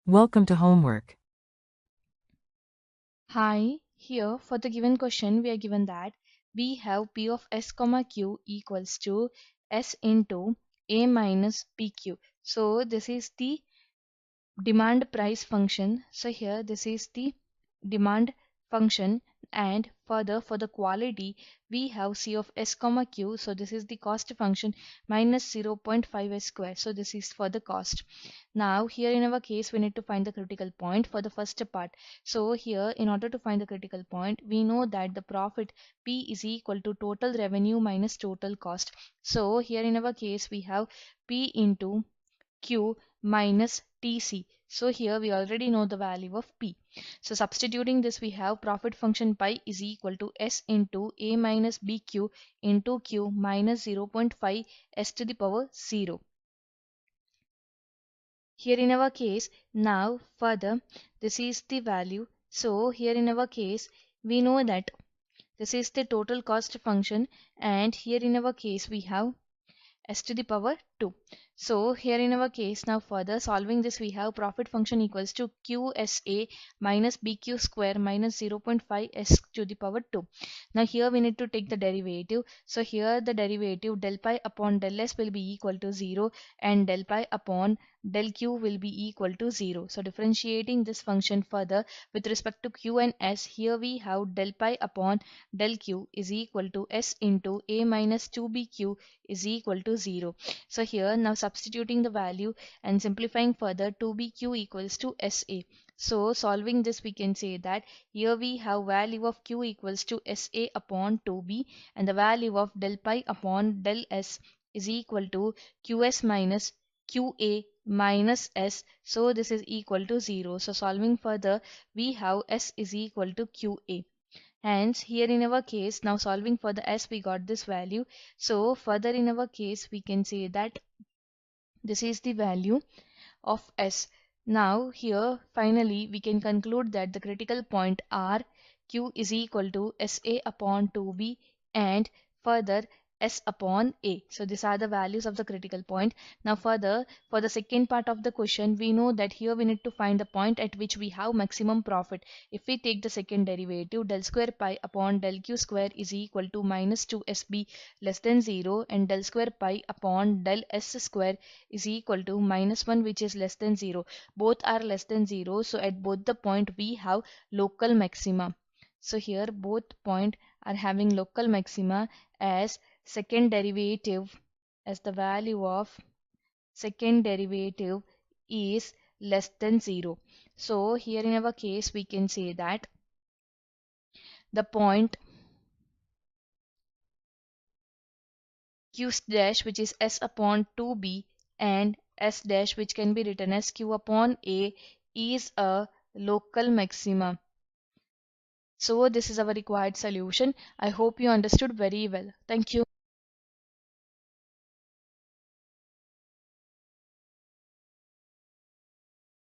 Welcome to homework. Hi, here for the given question we are given that we have P of S comma Q equals to S into A minus PQ. So this is the demand price function. So here this is the demand function, and further for the quality we have C of S comma Q. So this is the cost function minus 0.5 S square. So this is for the cost. Now here in our case we need to find the critical point for the first part. So here in order to find the critical point we know that the profit P is equal to total revenue minus total cost. So here in our case we have P into Q minus TC. So here we already know the value of P. So substituting this we have profit function pi is equal to S into A minus BQ into Q minus 0.5 S to the power 0. Here in our case, now further this is the value. So here in our case we know that this is the total cost function, and here in our case we have S to the power 2. So here in our case, now further solving this we have profit function equals to QSA minus BQ square minus 0.5 S to the power 2. Now here we need to take the derivative. So here the derivative del pi upon del S will be equal to 0 and del pi upon del Q will be equal to 0. So differentiating this function further with respect to Q and S, here we have del pi upon del Q is equal to S into A minus 2BQ is equal to 0. So here now substituting the value and simplifying further, 2BQ equals to SA. So solving this we can say that here we have value of Q equals to SA upon 2B, and the value of del pi upon del S is equal to QS minus QA minus S. So this is equal to 0. So solving further we have S is equal to QA. Hence here in our case, now solving for the S we got this value. So further in our case we can say that this is the value of S. Now here finally we can conclude that the critical point R Q is equal to SA upon 2B and further S upon A. So these are the values of the critical point. Now further for the second part of the question we know that here we need to find the point at which we have maximum profit. If we take the second derivative, del square pi upon del Q square is equal to minus 2SB less than 0, and del square pi upon del S square is equal to minus 1 which is less than 0. Both are less than 0, so at both the point we have local maxima. So here both point are having local maxima as second derivative, as the value of second derivative is less than 0. So here in our case we can say that the point Q dash which is S upon 2B and S dash which can be written as Q upon A is a local maxima. So this is our required solution. I hope you understood very well. Thank you.